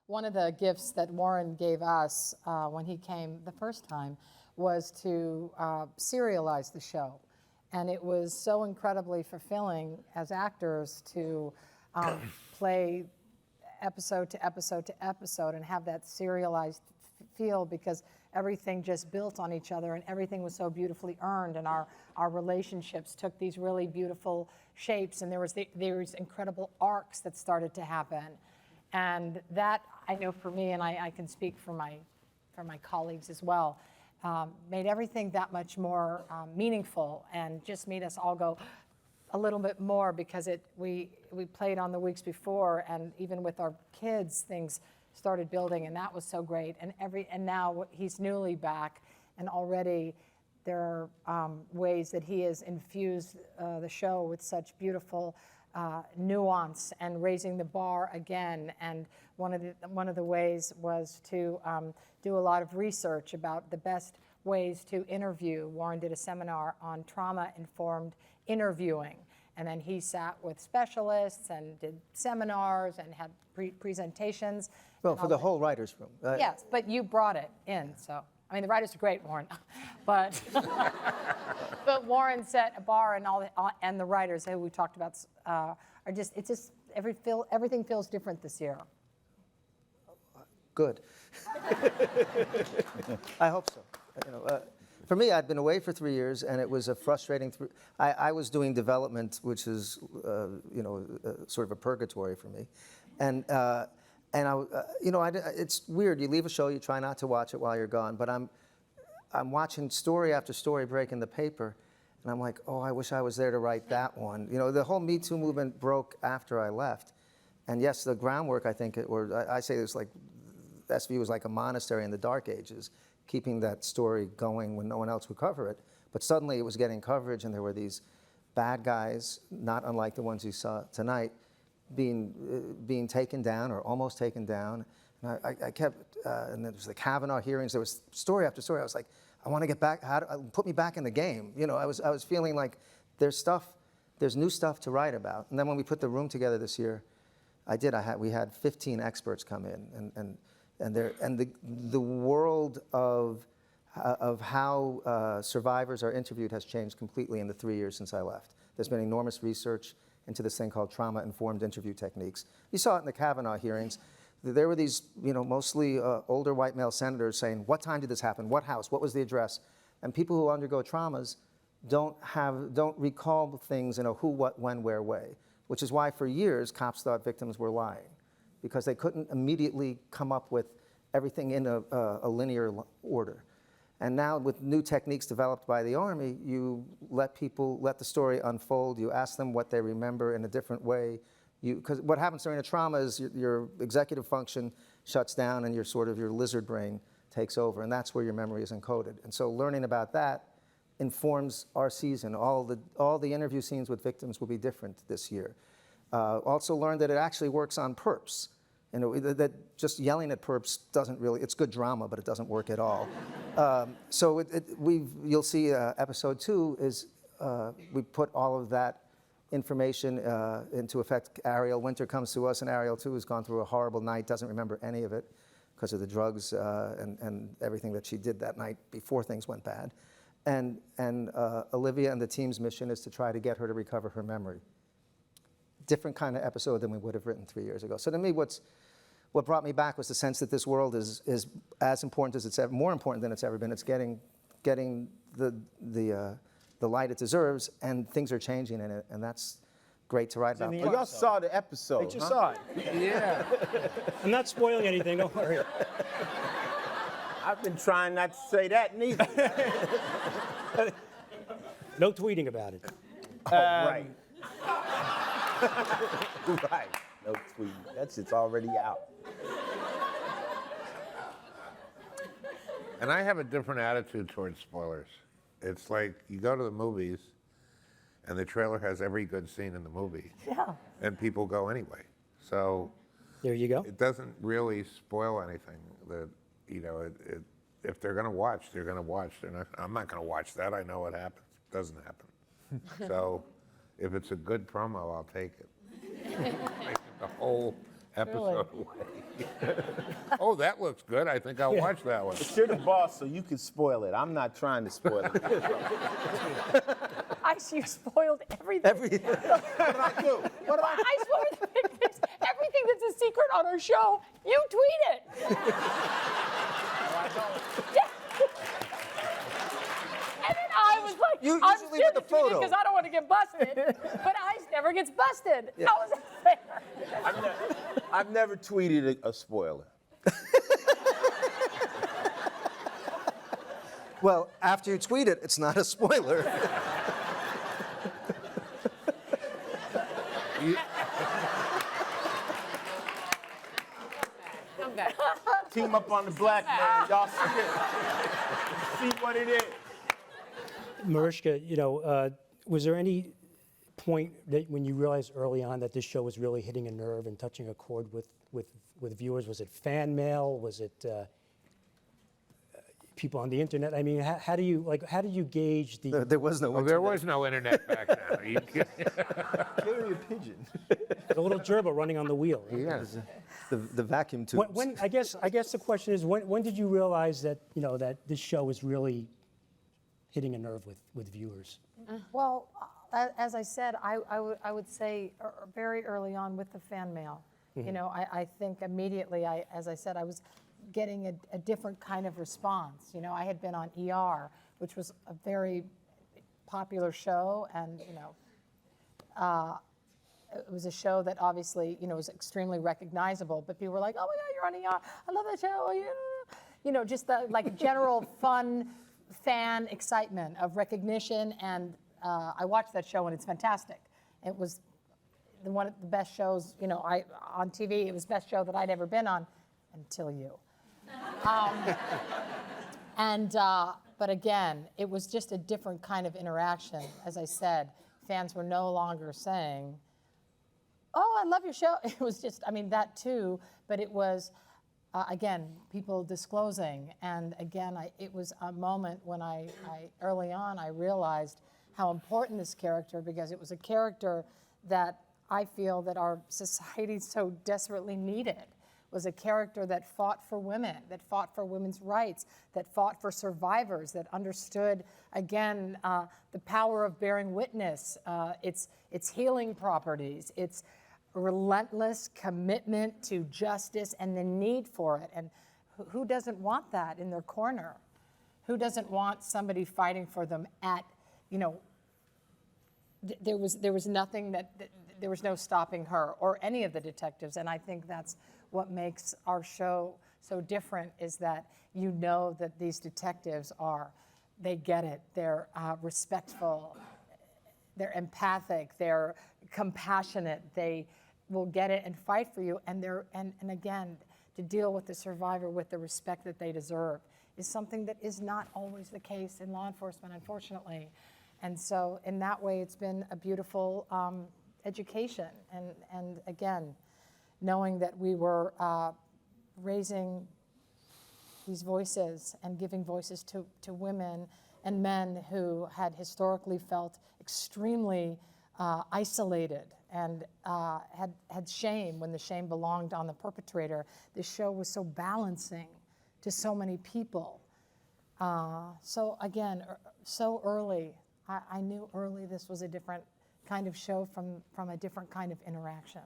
one of the gifts that Warren gave us when he came the first time was to serialize the show. And it was so incredibly fulfilling as actors to play episode to episode to episode and have that serialized feel, because everything just built on each other and everything was so beautifully earned, and our relationships took these really beautiful shapes, and there was incredible arcs that started to happen. And that, I know for me, and I can speak for my colleagues as well, made everything that much more meaningful, and just made us all go a little bit more, because we played on the weeks before, and even with our kids, things started building, and that was so great. And now he's newly back, and already there are ways that he has infused the show with such beautiful nuance and raising the bar again. And one of the ways was to do a lot of research about the best ways to interview. Warren did a seminar on trauma-informed interviewing, and then he sat with specialists and did seminars and had presentations. Well, for the whole writers' room. Yes, but you brought it in, so. I mean, the writers are great, Warren, but but Warren set a bar, and and the writers who we talked about are just, everything feels different this year. Good. I hope so. You know, for me, I'd been away for 3 years, and it was a frustrating. I was doing development, which is, you know, sort of a purgatory for me, and you know, it's weird. You leave a show, you try not to watch it while you're gone, but I'm watching story after story break in the paper, and I'm like, oh, I wish I was there to write that one. You know, the whole Me Too movement broke after I left, and yes, the groundwork, I think, I say it's like SVU was like a monastery in the Dark Ages, keeping that story going when no one else would cover it. But suddenly it was getting coverage, and there were these bad guys, not unlike the ones you saw tonight, being taken down or almost taken down. And I kept, and there was the Kavanaugh hearings, there was story after story. I was like, I want to get back, put me back in the game. You know, I was feeling like there's new stuff to write about. And then when we put the room together this year, we had 15 experts come in, and the world of how survivors are interviewed has changed completely in the 3 years since I left. There's been enormous research into this thing called trauma-informed interview techniques. You saw it in the Kavanaugh hearings. There were these, you know, mostly older white male senators saying, what time did this happen? What house? What was the address? And people who undergo traumas don't recall things in a who, what, when, where way, which is why for years cops thought victims were lying, because they couldn't immediately come up with everything in a linear order. And now with new techniques developed by the Army, you let the story unfold. You ask them what they remember in a different way. Because what happens during a trauma is your executive function shuts down, and your lizard brain takes over, and that's where your memory is encoded. And so learning about that informs our season. All the interview scenes with victims will be different this year. Also learned that it actually works on perps. You know, that just yelling at perps doesn't really, it's good drama, but it doesn't work at all. So you'll see episode 2 is, we put all of that information into effect. Ariel Winter comes to us, and Ariel too has gone through a horrible night, doesn't remember any of it because of the drugs and everything that she did that night before things went bad. And Olivia and the team's mission is to try to get her to recover her memory. Different kind of episode than we would have written 3 years ago. So to me, what brought me back was the sense that this world is as important as it's ever, more important than it's ever been. It's getting the light it deserves, and things are changing in it, and that's great to write about. Well, y'all saw the episode. They just saw it. Yeah. I'm not spoiling anything, don't worry. I've been trying not to say that neither. No tweeting about it. Right. Right. No tweet. It's already out. And I have a different attitude towards spoilers. It's like you go to the movies, and the trailer has every good scene in the movie. Yeah. And people go anyway. So There you go. it doesn't really spoil anything. That, you know, if they're going to watch, they're going to watch. I'm not going to watch that. I know what happens. It doesn't happen. So if it's a good promo, I'll take it. Take the whole episode away. Oh, that looks good. I think I'll watch that one. But you're the boss, so you can spoil it. I'm not trying to spoil it. I see you spoiled everything. What did I do? What did I I spoiled everything that's a secret on our show. You tweet it. And then I was like, You I'm usually with the photo. because I don't want to get busted. But Ice never gets busted. How is that fair? I've never tweeted a spoiler. Well, after you tweet it, it's not a spoiler. Okay. Team up on the black man. Y'all see it. See what it is. Mariska, was there any point that when you realized early on that this show was really hitting a nerve and touching a chord with viewers? Was it fan mail? Was it people on the internet? I mean, how do you gauge the? There was no. Oh, there was no internet back then. Are you kidding? Carry a pigeon. The little gerbil running on the wheel. Right? Yes. The vacuum tubes. When I guess the question is when did you realize that that this show was really hitting a nerve with viewers? Well, as I said, I would say very early on with the fan mail. I think immediately, as I said, I was getting a different kind of response. I had been on ER, which was a very popular show, and it was a show that obviously was extremely recognizable. But people were like, "Oh my God, you're on ER! I love that show!" Just the general fun fan excitement of recognition, and I watched that show and it's fantastic. It was one of the best shows, on TV. It was the best show that I'd ever been on until you. But again, it was just a different kind of interaction. As I said, fans were no longer saying, "Oh, I love your show." It was just, that too, but it was, again, people disclosing. And again, it was a moment when early on, I realized how important this character, because it was a character that I feel that our society so desperately needed, was a character that fought for women, that fought for women's rights, that fought for survivors, that understood, again, the power of bearing witness, its healing properties, its relentless commitment to justice and the need for it. And who doesn't want that in their corner? Who doesn't want somebody fighting for them at, there was nothing there was no stopping her or any of the detectives. And I think that's what makes our show so different, is that that these detectives they get it. They're respectful, they're empathic, they're compassionate, they will get it and fight for you. And and again, to deal with the survivor with the respect that they deserve is something that is not always the case in law enforcement, unfortunately. And so in that way, it's been a beautiful education. And again, knowing that we were raising these voices and giving voices to women and men who had historically felt extremely isolated and had shame when the shame belonged on the perpetrator. This show was so balancing to so many people. So again, so early, I knew early this was a different kind of show from a different kind of interaction.